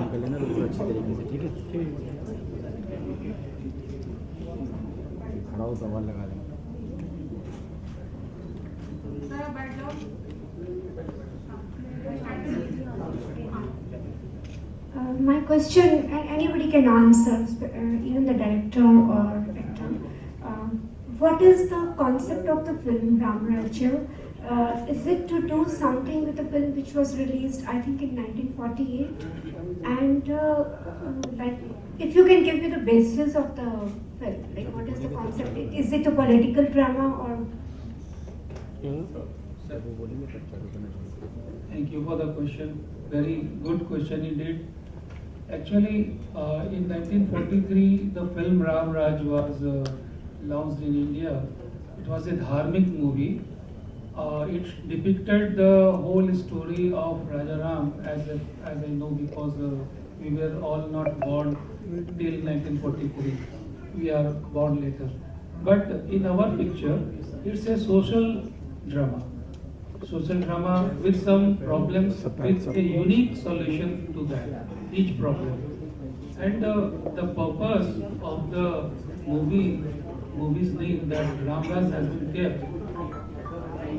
कर लेना बिल्कुल अच्छी तरीके से, ठीक है। खड़ा हो सवाल लगा देना। My question, anybody can answer, even the director or actor. Uh, what is the concept of the film Ram Rajya? Is it to do something with the film which was released, I think, in 1948? And like, if you can give me the basis of the film, like what is the concept? Is it a political drama or? Thank you for the question. Very good question indeed. Actually, in 1943, the film Ram Raj was launched in India. It was a dharmic movie. It depicted the whole story of Raja Ram, as I know, because we were all not born till 1943. We are born later. But in our picture, it's a social drama. Social drama with some problems, with a unique solution to that, each problem. And the purpose of the movie's name, that Ramdas has been kept.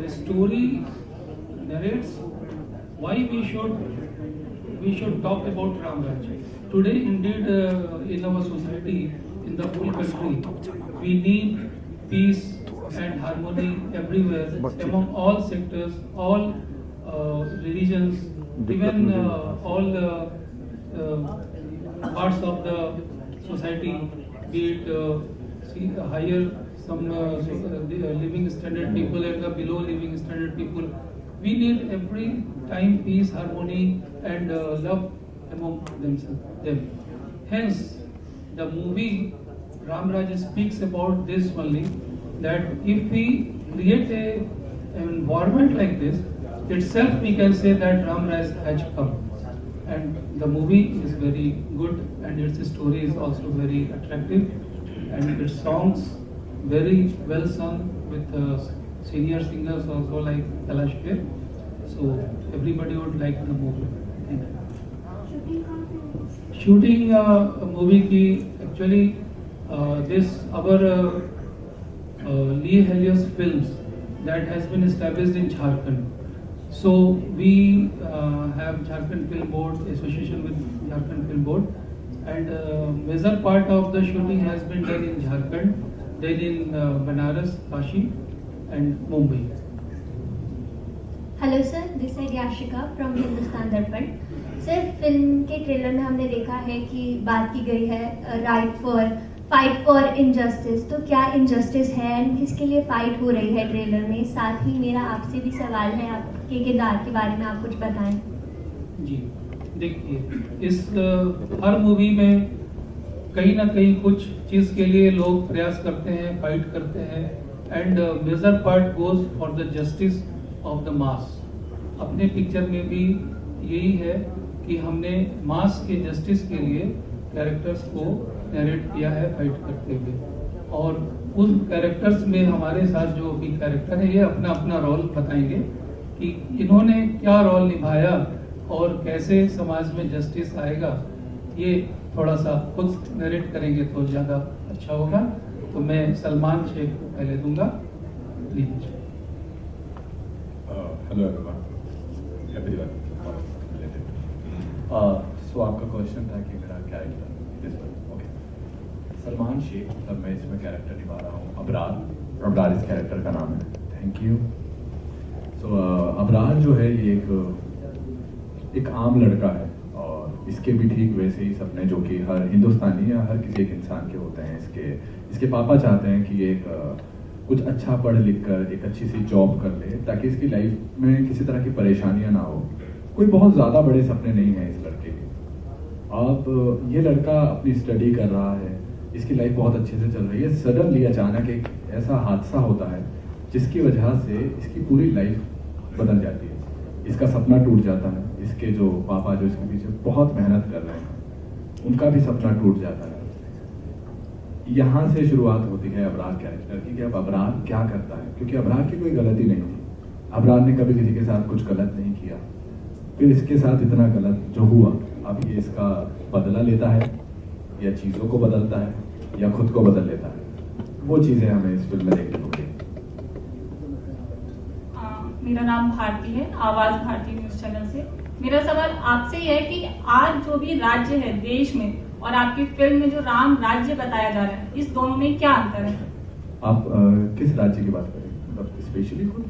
The story narrates why we should talk about Ramraj. Today, indeed, in our society, in the whole country, we need peace and harmony everywhere, among all sectors, all religions, even all parts of the society, be it higher, some living standard people and the below living standard people. We need every time peace, harmony, and love among them. Hence, the movie Ram Raj speaks about this only, that if we create an environment like this, itself we can say that Ram Raj has come. And the movie is very good, and its story is also very attractive, and its songs very well sung with senior singers also like Kailash Kher. So everybody would like the movie. Thank you. Shooting movie ki actually this our Lee Helios Films that has been established in Jharkhand. So we have Jharkhand Film Board, association with Jharkhand Film Board, and major part of the shooting has been done in Jharkhand, then in Banaras, Kashi, and Mumbai. Hello sir, this है Yashika from Hindustan दर्पण। Sir, film के trailer में हमने देखा है कि बात की गई है फाइट फॉर इनजस्टिस। तो क्या इनजस्टिस है एंड किसके लिए फाइट हो रही है ट्रेलर में? साथ ही मेरा आपसे भी सवाल है, आपके किरदार के बारे में आप कुछ बताएं। जी देखिए, इस हर मूवी में कहीं ना कहीं कुछ चीज़ के लिए लोग प्रयास करते हैं, फाइट करते हैं, and major part goes for the justice of the mass. अपने पिक्चर में भी यही है कि हमने मास के जस्टिस के लिए कैरेक्टर्स को नरेट किया है फाइट करते हुए, और उन कैरेक्टर्स में हमारे साथ जो भी कैरेक्टर है, ये अपना अपना रोल बताएंगे कि इन्होंने क्या रोल निभाया और कैसे समाज में जस्टिस आएगा। ये थोड़ा सा खुद नरेट करेंगे तो ज़्यादा अच्छा होगा। तो मैं सलमान शेख को पहले दूंगा, please. Hello everyone, happy Diwali. So आपका क्वेश्चन था कि मेरा कैरेक्टर इस पर, ओके। सलमान शेख, मतलब मैं इसमें कैरेक्टर निभा रहा हूँ अबरार इस कैरेक्टर का नाम है। Thank you. सो अबरार जो है ये एक आम लड़का है, और इसके भी ठीक वैसे ही सपने जो कि हर हिंदुस्तानी या हर किसी एक इंसान के होते हैं। इसके पापा चाहते हैं कि ये कुछ अच्छा पढ़ लिख कर एक अच्छी सी जॉब कर ले, ताकि इसकी लाइफ में किसी तरह की परेशानियां ना हो। कोई बहुत ज़्यादा बड़े सपने नहीं हैं इस लड़के के। अब ये लड़का अपनी स्टडी कर रहा है, इसकी लाइफ बहुत अच्छे से चल रही है। सडनली अचानक एक ऐसा हादसा होता है जिसकी वजह से इसकी पूरी लाइफ बदल जाती है। इसका सपना टूट जाता है। इसके जो पापा जो इसके पीछे बहुत मेहनत कर रहे हैं, उनका भी सपना टूट जाता है। यहाँ से शुरुआत होती है अबरार कैरेक्टर की कि अब अबरार क्या करता है, क्योंकि अबरार की कोई गलती नहीं थी। अबरार ने कभी किसी के साथ कुछ गलत नहीं किया, फिर इसके साथ इतना गलत जो हुआ, अब ये इसका बदला लेता है या चीज़ों को बदलता है या खुद को बदल लेता है, वो चीज़ें हमें इस फिल्म में देखने को मिली। मेरा नाम भारती है, आवाज़ भारती न्यूज़ चैनल से। मेरा सवाल आपसे ये है कि आज जो भी राज्य है देश में और आपकी फिल्म में जो राम राज्य बताया जा रहा है, इस दोनों में क्या अंतर है? आप किस राज्य की बात करें, मतलब स्पेशली कुछ?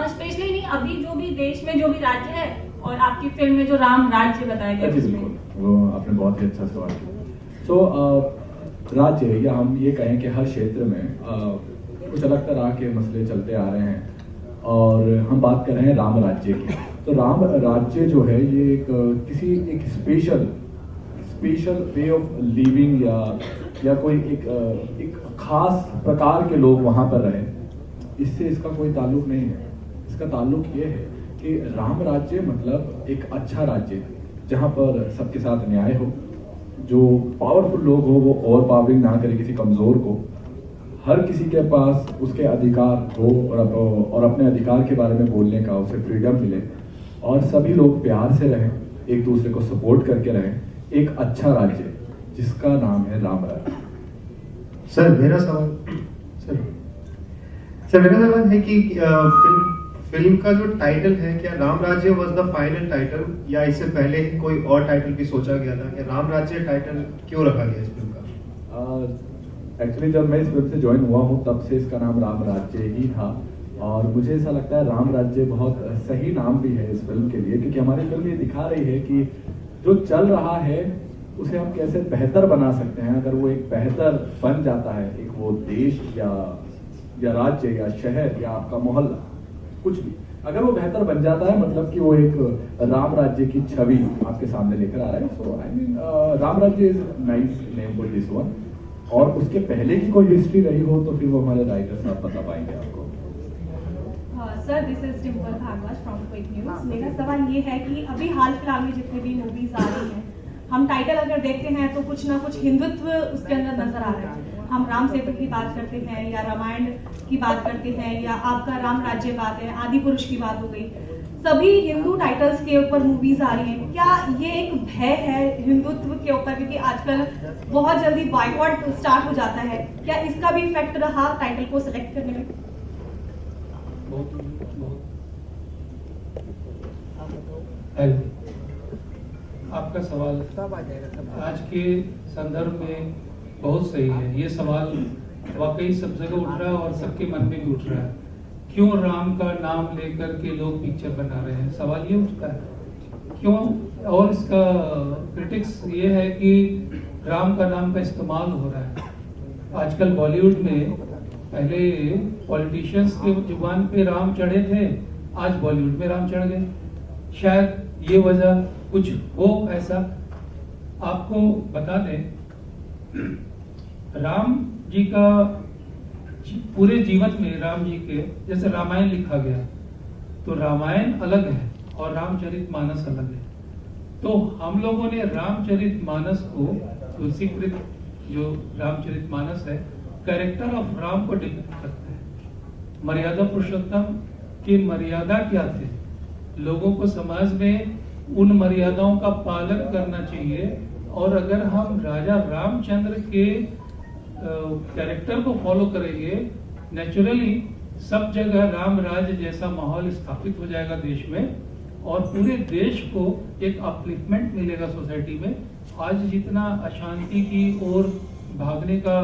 स्पेशली नहीं, अभी जो भी देश में जो भी राज्य है और आपकी फिल्म में जो राम राज्य बताया गया है जी उसमें। बिल्कुल, वो आपने बहुत ही अच्छा सवाल किया। तो राज्य या हम ये कहें कि हर क्षेत्र में कुछ अलग तरह के मसले चलते आ रहे हैं और हम बात कर रहे हैं राम राज्य की। तो राम राज्य जो है ये एक स्पेशल वे ऑफ लिविंग या कोई एक खास प्रकार के लोग वहाँ पर रहे, इससे इसका कोई ताल्लुक नहीं है। इसका ताल्लुक ये है कि राम राज्य मतलब एक अच्छा राज्य जहाँ पर सबके साथ न्याय हो, जो पावरफुल लोग हो वो ओवर पावरिंग ना करे किसी कमज़ोर को, हर किसी के पास उसके अधिकार हो और अपने अधिकार के बारे में बोलने का उसे फ्रीडम मिले और सभी लोग प्यार से रहें, एक दूसरे को सपोर्ट करके रहें, एक अच्छा राज्य जिसका नाम है राम राज्य। सर मेरा सवाल है कि फिल्म का जो टाइटल है, क्या राम राज्य वॉज द फाइनल टाइटल या इससे पहले कोई और टाइटल भी सोचा गया था? क्या राम राज्य टाइटल क्यों रखा गया इस फिल्म का? एक्चुअली जब मैं इस फिल्म से ज्वाइन हुआ हूँ तब से इसका नाम राम राज्य ही था और मुझे ऐसा लगता है राम राज्य बहुत सही नाम भी है इस फिल्म के लिए, क्योंकि हमारी फिल्म ये दिखा रही है कि जो चल रहा है उसे हम कैसे बेहतर बना सकते हैं। अगर वो एक बेहतर बन जाता है, एक वो देश या राज्य या शहर या आपका मोहल्ला कुछ भी, अगर वो बेहतर बन जाता है मतलब कि वो एक राम राज्य की छवि आपके सामने लेकर आ रहा है। सो आई मीन राम राज्य is nice name for this one. और उसके पहले की कोई हिस्ट्री रही हो तो फिर वो हमारे राइटर साहब बता पाएंगे आपको। Sir this is Dimple Bhardwaj from quick news. मेरा सवाल ये है कि अभी हाल फिलहाल में जितने भी मूवीज आ रही हैं, हम टाइटल अगर देखते हैं तो कुछ ना कुछ हिंदुत्व उसके अंदर नजर आ रहा है। हम राम सेतु की बात करते हैं या रामायण की बात करते हैं या आपका राम राज्य बात है, आदि पुरुष की बात हो गई, सभी हिंदू टाइटल्स के ऊपर मूवीज आ रही हैं। क्या ये एक भय है हिंदुत्व के ऊपर, क्योंकि आजकल बहुत जल्दी बॉयकॉट स्टार्ट हो जाता है, क्या इसका भी इफेक्ट रहा टाइटल को सिलेक्ट करने में? आपका सवाल आज के संदर्भ में बहुत सही है। ये सवाल वाकई सब जगह उठ रहा है और सबके मन में भी उठ रहा है, क्यों राम का नाम लेकर के लोग पिक्चर बना रहे हैं, सवाल ये उठता है क्यों। और इसका क्रिटिक्स ये है कि राम का नाम का इस्तेमाल हो रहा है आजकल बॉलीवुड में। पहले पॉलिटिशियंस के जुबान पे राम चढ़े थे, आज बॉलीवुड में राम चढ़ गए। शायद ये वजह कुछ हो ऐसा। आपको बता दें राम जी का पूरे जीवन में राम जी के जैसे रामायण लिखा गया तो रामायण अलग है और रामचरितमानस अलग है। तो हम लोगों ने रामचरितमानस को तुलसीकृत जो रामचरितमानस है कैरेक्टर ऑफ राम को डिपिक्ट करता है। मर्यादा पुरुषोत्तम की मर्यादा क्या थे, लोगों को समाज में उन मर्यादाओं का पालन करना चाहिए। और अगर हम राजा रामचंद्र के कैरेक्टर को फॉलो करेंगे, नेचुरली सब जगह राम राज्य जैसा माहौल स्थापित हो जाएगा देश में और पूरे देश को एक अपलिफ्टमेंट मिलेगा सोसाइटी में। आज जितना अशांति की ओर भागने का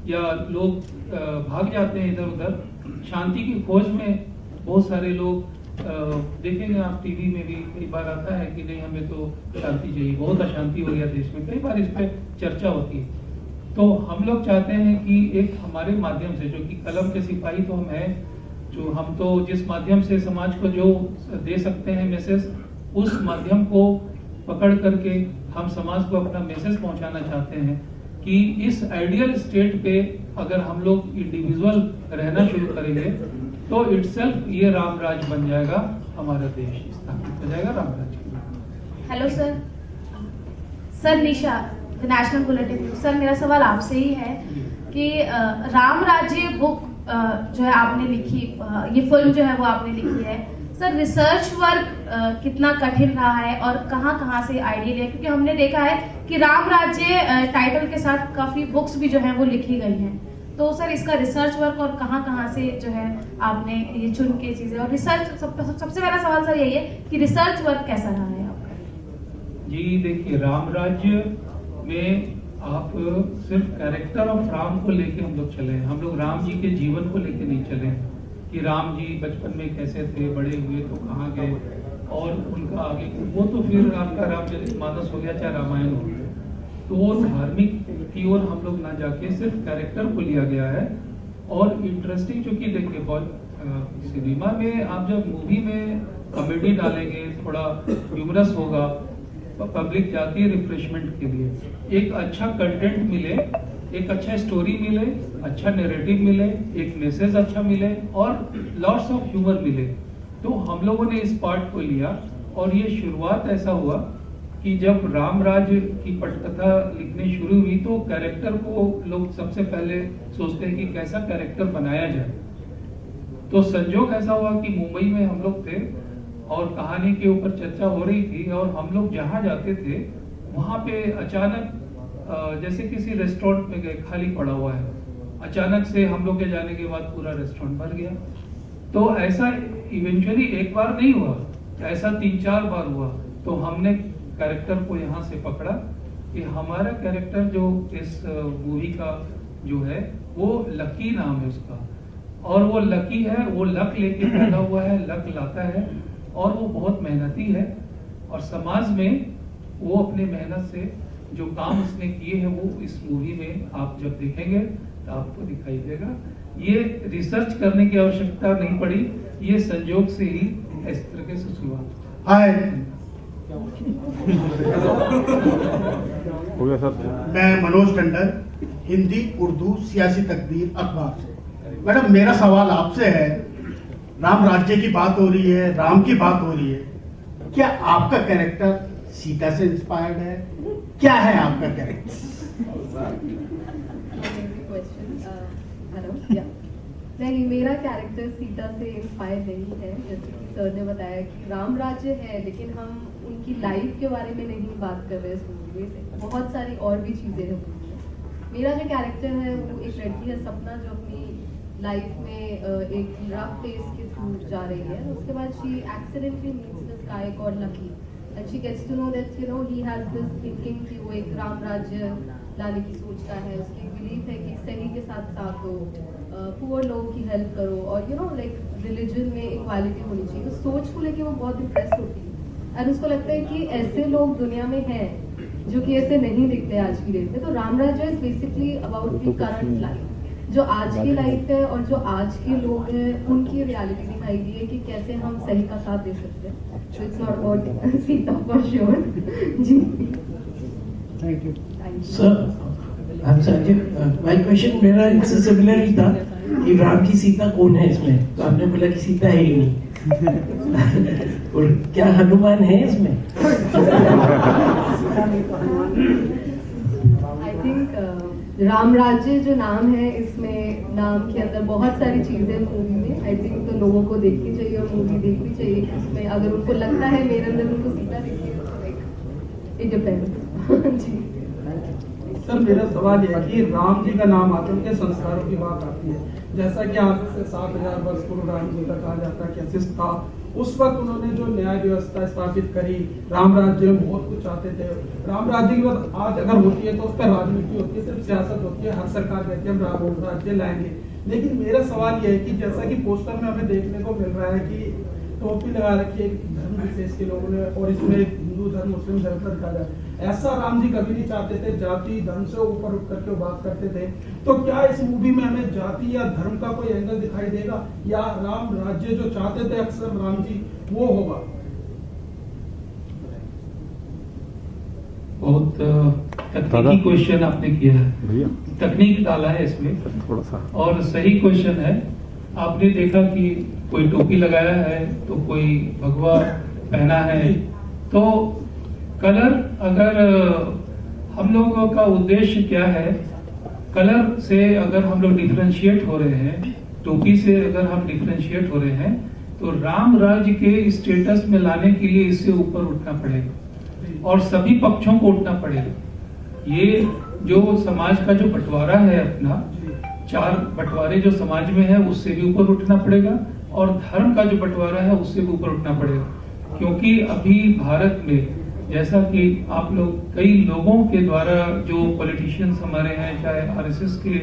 या लोग भाग जाते हैं इधर उधर, शांति की खोज में बहुत सारे लोग देखेंगे आप टीवी में भी कई बार आता है कि नहीं हमें तो शांति चाहिए, बहुत अशांति हो गया देश में, कई बार इस पे चर्चा होती है। तो हम लोग चाहते हैं कि एक हमारे माध्यम से, जो कि कलम के सिपाही तो हम हैं, जो हम तो जिस माध्यम से समाज को जो दे सकते हैं मैसेज, उस माध्यम को पकड़ करके हम समाज को अपना मैसेज पहुंचाना चाहते हैं कि इस आइडियल स्टेट पे अगर हम लोग इंडिविजुअल रहना शुरू करेंगे तो इटसेल्फ ये राम राज बन जाएगा, हमारा देश स्थापित हो जाएगा राम राज। Hello sir Nisha, the national bulletin news. Sir मेरा सवाल आपसे ही है कि राम राज्य बुक जो है आपने लिखी, ये फिल्म जो है वो आपने लिखी है, सर रिसर्च वर्क कितना कठिन रहा है और कहाँ से आइडिया लिया, क्योंकि हमने देखा है कि राम राज्य टाइटल के साथ काफी बुक्स भी जो है वो लिखी गई हैं, तो सर इसका रिसर्च वर्क और कहाँ से जो है आपने ये चुन के चीजें, और रिसर्च सबसे पहला सवाल सर यही है कि रिसर्च वर्क कैसा रहा है आपका? जी देखिए, राम राज्य में आप सिर्फ कैरेक्टर ऑफ राम को लेके हम लोग चले हैं, हम लोग राम जी के जीवन को लेके नहीं चले कि राम जी बचपन में कैसे थे, बड़े हुए तो कहाँ गए और उनका आगे, वो तो फिर आपका रामचरितमानस हो गया चाहे रामायण हो गया, तो वो धार्मिक की ओर हम लोग ना जाके सिर्फ कैरेक्टर को लिया गया है। और इंटरेस्टिंग चूंकि देखिए बहुत सिनेमा में आप जब मूवी में कॉमेडी डालेंगे, थोड़ा ह्यूमरस होगा, पब्लिक जाती है रिफ्रेशमेंट के लिए, एक अच्छा कंटेंट मिले, एक अच्छा स्टोरी मिले, अच्छा नैरेटिव मिले, एक मैसेज अच्छा मिले और लॉट्स ऑफ ह्यूमर मिले, तो हम लोगों ने इस पार्ट को लिया। और ये शुरुआत ऐसा हुआ कि जब रामराज्य की पटकथा लिखनी शुरू हुई तो कैरेक्टर को लोग सबसे पहले सोचते हैं कि कैसा कैरेक्टर बनाया जाए। तो संजोग ऐसा हुआ कि मुंबई में हम लोग थे और कहानी के ऊपर चर्चा हो रही थी और हम लोग जहाँ जाते थे वहाँ पे अचानक जैसे किसी रेस्टोरेंट में गए, खाली पड़ा हुआ है, अचानक से हम लोग के जाने के बाद पूरा रेस्टोरेंट भर गया। तो ऐसा इवेंचुअली एक बार नहीं हुआ, ऐसा 3-4 बार हुआ। तो हमने कैरेक्टर को यहाँ से पकड़ा कि हमारा कैरेक्टर जो इस मूवी का जो है वो लकी नाम है उसका, और वो लकी है, वो लक लेके पैदा हुआ है, लक लाता है और वो बहुत मेहनती है और समाज में वो अपने मेहनत से जो काम उसने किए हैं वो इस मूवी में आप जब देखेंगे तो आपको दिखाई देगा। ये रिसर्च करने की आवश्यकता नहीं पड़ी, ये संजोग से ही इस तरीके से शुरुआत। हाय, हो गया सर। मैं मनोज टंडन, हिंदी उर्दू सियासी तकदीर अखबार से। मैडम मेरा सवाल आपसे है, राम राज्य की बात हो रही है, राम की बात हो रही है, क्या आपका कैरेक्टर सीता से इंस्पायर्ड है? क्या है आपका कैरेक्टर? हेलो, नहीं, मेरा कैरेक्टर सीता से इंस्पायर नहीं है। जैसे कि सर ने बताया कि राम राज्य है, लेकिन हम उनकी लाइफ के बारे में नहीं बात कर रहे इस मूवी में, बहुत सारी और भी चीज़ें हैं मूवी में। मेरा जो कैरेक्टर है वो एक लड़की है सपना, जो अपनी लाइफ में एक रफ फेस के थ्रू जा रही है। उसके बाद she accidentally meets this guy called Lucky and she gets to know that you know he has this thinking कि वो एक राम राज्य लाने की सोचता है। उसकी बिलीफ है कि सही के साथ साथ दो, पुअर लोगों की हेल्प करो और यू नो लाइक रिलीजन में इक्वालिटी होनी चाहिए। तो सोच को लेके वो बहुत इंप्रेस होती है और उसको लगता है कि ऐसे लोग दुनिया में हैं जो कि ऐसे नहीं दिखते आज की डेट में। तो राम राज्य is basically about the current life, जो आज की लाइफ है और जो आज के लोग हैं उनकी रियलिटी दिखाई दी है कि कैसे हम सही का साथ दे सकते हैं। So it's not about Sita for sure. जी, thank you sir. I'm Sanjay. My question मेरा इससे सिमिलर ही था कि राम की सीता कौन है इसमें, तो आपने बोला कि सीता है ही नहीं। और क्या हनुमान है इसमें? आई थिंक राम राज्य जो नाम है, इसमें नाम के अंदर बहुत सारी चीजें मूवी में। आई थिंक तो लोगों को देखनी चाहिए और मूवी देखनी चाहिए। इसमें अगर उनको लगता है मेरे अंदर उनको सीता दिखती है तो लाइक इट डिपेंड्स। जी सर, मेरा सवाल यह है कि राम जी का नाम आते उनके संस्कारों की बात आती है। जैसा कि आज से 7000 वर्ष पूर्व राम जी का कहा जाता है कि अशिष्ट था, उस वक्त उन्होंने जो न्याय व्यवस्था स्थापित करी, राम राज्य में बहुत कुछ चाहते थे। राम राज्य की बात आज अगर होती है तो उस पर राजनीति होती है, सिर्फ सियासत होती है। हर सरकार कहती है हम राम राज्य लाएंगे। लेकिन मेरा सवाल यह है कि जैसा कि पोस्टर में हमें देखने को मिल रहा है कि टोपी लगा रखी है धर्म विशेष के लोगों ने और इसमें हिंदू धर्म मुस्लिम धर्म का दिखा जाए। ऐसा राम जी कभी नहीं चाहते थे, जाति धर्म से ऊपर उठ करके बात करते थे। तो क्या इस मूवी में हमें जाति या धर्म का कोई एंगल दिखाई देगा, या राम राज्य जो चाहते थे अक्सर राम जी वो होगा? बहुत तकनीकी क्वेश्चन आपने किया है, तकनीक डाला है इसमें थोड़ा सा, और सही क्वेश्चन है। आपने देखा कि कोई टोपी लगाया है तो कोई भगवा पहना है, तो कलर, अगर हम लोगों का उद्देश्य क्या है, कलर से अगर हम लोग डिफरेंशिएट हो रहे हैं, टोपी से अगर हम डिफरेंशिएट हो रहे हैं, तो राम राज्य के स्टेटस में लाने के लिए इससे ऊपर उठना पड़ेगा और सभी पक्षों को उठना पड़ेगा। ये जो समाज का जो बंटवारा है अपना, 4 बंटवारे जो समाज में है उससे भी ऊपर उठना पड़ेगा और धर्म का जो बंटवारा है उससे भी ऊपर उठना पड़ेगा। क्योंकि अभी भारत में जैसा कि आप लोग कई लोगों के द्वारा जो पॉलिटिशियंस हमारे हैं, चाहे आरएसएस के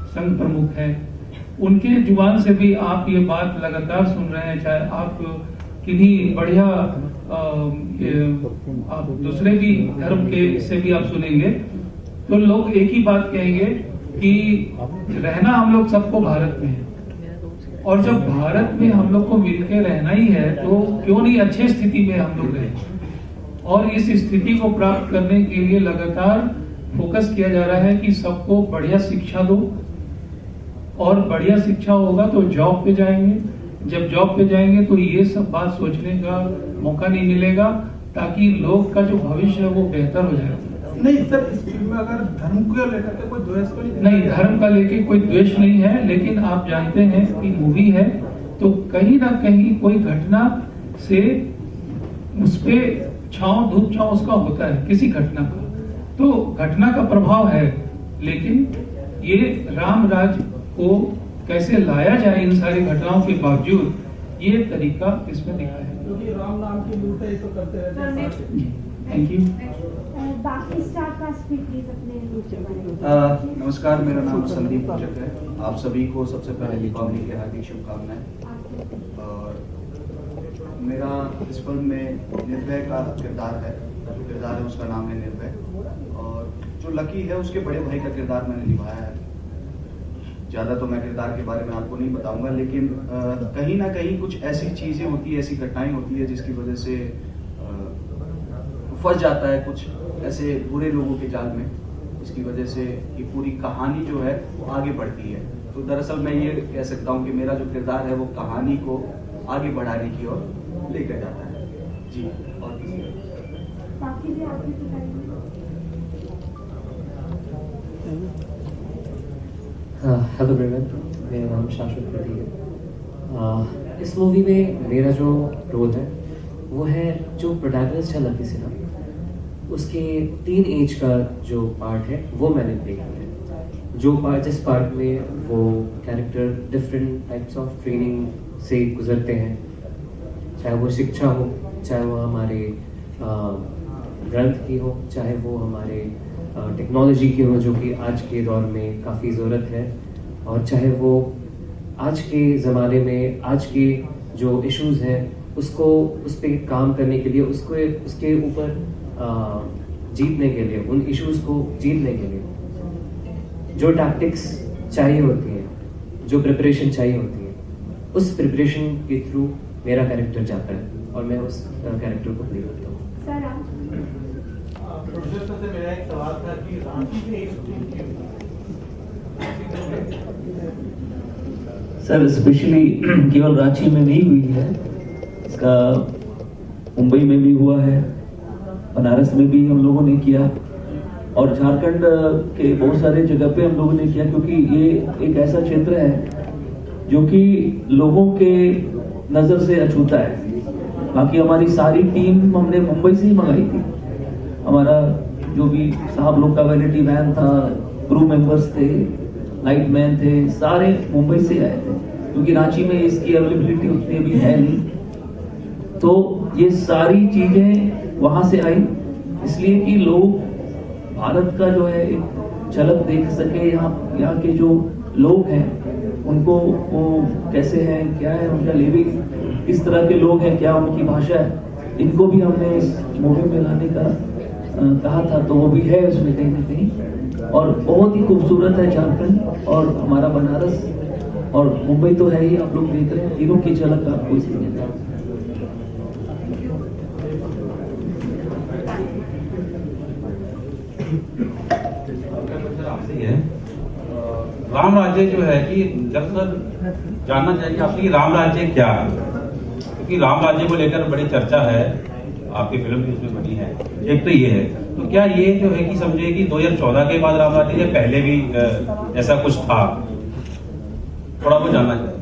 संघ प्रमुख हैं, उनके जुबान से भी आप ये बात लगातार सुन रहे हैं, चाहे आप किन्हीं बढ़िया आप दूसरे भी धर्म के से भी आप सुनेंगे, तो लोग एक ही बात कहेंगे कि रहना हम लोग सबको भारत में है और जब भारत में हम लोग को मिलकर रहना ही है तो क्यों नहीं अच्छे स्थिति में हम लोग रहें। और इस स्थिति को प्राप्त करने के लिए लगातार फोकस किया जा रहा है कि सबको बढ़िया शिक्षा दो और बढ़िया शिक्षा होगा तो जॉब पे जाएंगे, जब जॉब पे जाएंगे तो ये सब बात सोचने का मौका नहीं मिलेगा ताकि लोग का जो भविष्य है वो बेहतर हो जाए। नहीं सर, इस फिल्म में अगर धर्म को लेकर के कोई द्वेष तो नहीं, धर्म का लेके कोई द्वेष नहीं है, लेकिन आप जानते हैं कि मूवी है तो कहीं ना कहीं कोई घटना से उस पे छांव धूप छांव उसका होता है किसी घटना का, तो घटना का प्रभाव है, लेकिन ये राम राज्य को कैसे लाया जाए इन सारी घटनाओं के बावजूद, ये तरीका इसमें दिखा है। क्योंकि राम नाम की लूटे तो करते रहते हैं। Thank you. बाकी स्टार कास्ट में प्लीज अपने नमस्कार, मेरा नाम संदीप पूजक है। आप सभी को सबसे पहले दीपावली की हार्दिक शुभकामनाएं। और मेरा इस फिल्म में निर्भय का किरदार है, जो किरदार है उसका नाम है निर्भय, और जो लकी है उसके बड़े भाई का किरदार मैंने निभाया है। ज़्यादा तो मैं किरदार के बारे में आपको नहीं बताऊंगा, लेकिन कहीं ना कहीं कुछ ऐसी चीज़ें होती है, ऐसी घटनाएं होती है जिसकी वजह से फंस जाता है कुछ ऐसे बुरे लोगों के जाल में, इसकी वजह से ये पूरी कहानी जो है वो आगे बढ़ती है। तो दरअसल मैं ये कह सकता हूँ कि मेरा जो किरदार है वो कहानी को आगे बढ़ाने की ओर लेकर जाता है जी। और बाकी भी आपकी हेलो एवरीवन, मेरा नाम शाश्वत प्रदीप है। इस मूवी में मेरा जो रोल है वो है जो प्रोटैगनिस्ट है लकी सिन्हा, उसके टीन एज का जो पार्ट है वो मैंने प्ले किया है। जो पार्ट जिस पार्ट में वो character different types of training से गुजरते हैं, चाहे वो शिक्षा हो, चाहे वो हमारे ग्रंथ की हो, चाहे वो हमारे टेक्नोलॉजी की हो जो कि आज के दौर में काफ़ी ज़रूरत है, और चाहे वो आज के ज़माने में आज के जो इश्यूज़ हैं उसको उस पर काम करने के लिए, उसको उसके ऊपर जीतने के लिए, उन इश्यूज़ को जीतने के लिए जो टैक्टिक्स चाहिए होती हैं, जो प्रिपरेशन चाहिए होती है, उस प्रिपरेशन के थ्रू मेरा कैरेक्टर जाता है और मैं उस कैरेक्टर को प्ले करता हूँ। प्रोड्यूसर से मेरा एक सवाल था कि रांची में एक सर स्पेशली केवल रांची में नहीं हुई है, इसका मुंबई में भी हुआ है, बनारस में भी हम लोगों ने किया और झारखंड के बहुत सारे जगह पे हम लोगों ने किया, क्योंकि ये एक ऐसा क्षेत्र है जो कि लोगों के नज़र से अछूता है। बाकी हमारी सारी टीम हमने मुंबई से ही मंगाई थी। हमारा जो भी साहब लोग का वैनिटी मैन था, क्रू मेंबर्स थे, लाइट मैन थे, सारे मुंबई से आए थे, क्योंकि रांची में इसकी अवेलेबिलिटी उतनी अभी है नहीं। तो ये सारी चीजें वहां से आई, इसलिए कि लोग भारत का जो है एक झलक देख सके, यहाँ के जो लोग हैं उनको वो कैसे हैं, क्या है उनका लिविंग, किस तरह के लोग हैं, क्या उनकी भाषा है, इनको भी हमने इस मूवी में लाने का कहा था, तो वो भी है उसमें कहीं ना कहीं। और बहुत ही खूबसूरत है झारखंड और हमारा बनारस और मुंबई तो है ही, आप लोग देख रहे हैं, तीनों की झलक आपको इसमें मिलता है। राम राज्य जो है कि जब सर जानना चाहिए आपकी राम राज्य क्या है, क्योंकि राम राज्य को लेकर बड़ी चर्चा है, आपकी फिल्म भी उसमें बनी है। एक तो ये है, तो क्या ये जो है कि समझे कि 2014 के बाद राम राज्य या पहले भी ऐसा कुछ था, थोड़ा बहुत जानना चाहिए।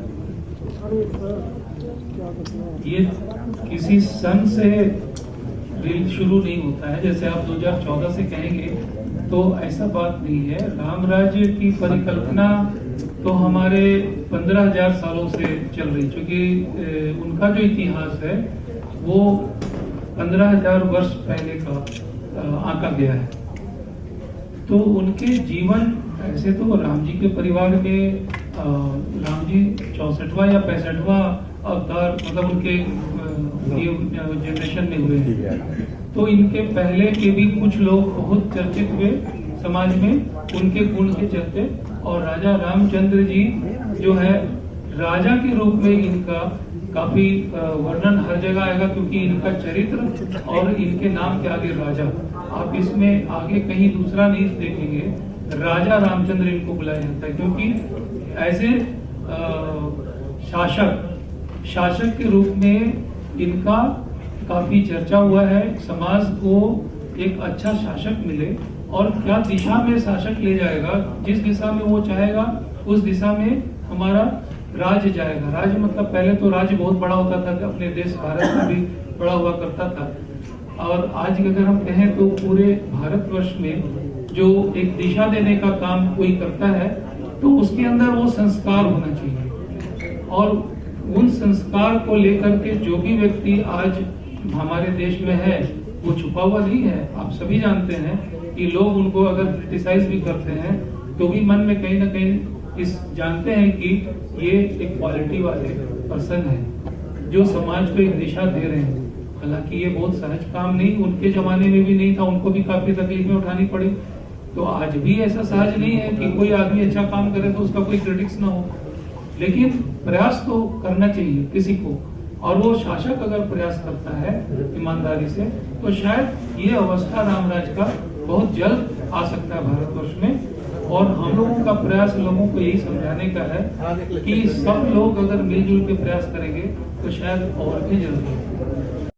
ये किसी सन से शुरू नहीं होता है। जैसे आप 2014 से कहेंगे तो ऐसा बात नहीं है। राम राज्य की परिकल्पना तो हमारे 15,000 सालों से चल रही, क्योंकि उनका जो इतिहास है वो 15,000 वर्ष पहले का आंका गया है। तो उनके जीवन ऐसे तो राम जी के परिवार में राम जी 64वां या 65वां अवतार मतलब उनके जनरेशन में हुए हैं। तो इनके पहले के भी कुछ लोग बहुत चर्चित हुए समाज में उनके गुण के चलते। और राजा रामचंद्र जी जो है राजा के रूप में इनका काफी वर्णन हर जगह आएगा, क्योंकि इनका चरित्र और इनके नाम के आगे राजा, आप इसमें आगे कहीं दूसरा नहीं देखेंगे। राजा रामचंद्र इनको बुलाया जाता है, क्योंकि ऐसे शासक के रूप में इनका काफी चर्चा हुआ है। समाज को एक अच्छा शासक मिले और क्या दिशा में शासक ले जाएगा, जिस दिशा में वो चाहेगा उस दिशा में हमारा राज्य जाएगा। राज्य मतलब पहले तो राज्य बहुत बड़ा होता था, अपने देश भारत में भी बड़ा हुआ करता था। और आज अगर हम कहें तो पूरे भारतवर्ष में जो एक दिशा देने का काम कोई करता है तो उसके अंदर वो संस्कार होना चाहिए। और उन संस्कार को लेकर के जो भी व्यक्ति आज हमारे देश में है वो छुपा हुआ नहीं है। आप सभी जानते हैं कि लोग उनको अगर क्रिटिसाइज भी करते हैं तो भी मन में कहीं ना कहीं इस जानते हैं कि ये एक क्वालिटी वाले पर्सन है जो समाज को एक दिशा दे रहे हैं। हालांकि ये बहुत सहज काम नहीं, उनके जमाने में भी नहीं था, उनको भी काफी तकलीफें उठानी पड़ी। तो आज भी ऐसा सहज नहीं है कि कोई आदमी अच्छा काम करे तो उसका कोई क्रिटिक्स ना हो, लेकिन प्रयास तो करना चाहिए किसी को। और वो शासक अगर प्रयास करता है ईमानदारी से तो शायद ये अवस्था रामराज का बहुत जल्द आ सकता है भारतवर्ष में। और हम लोगों का प्रयास लोगों को यही समझाने का है कि सब लोग अगर मिलजुल के प्रयास करेंगे तो शायद और भी जल्दी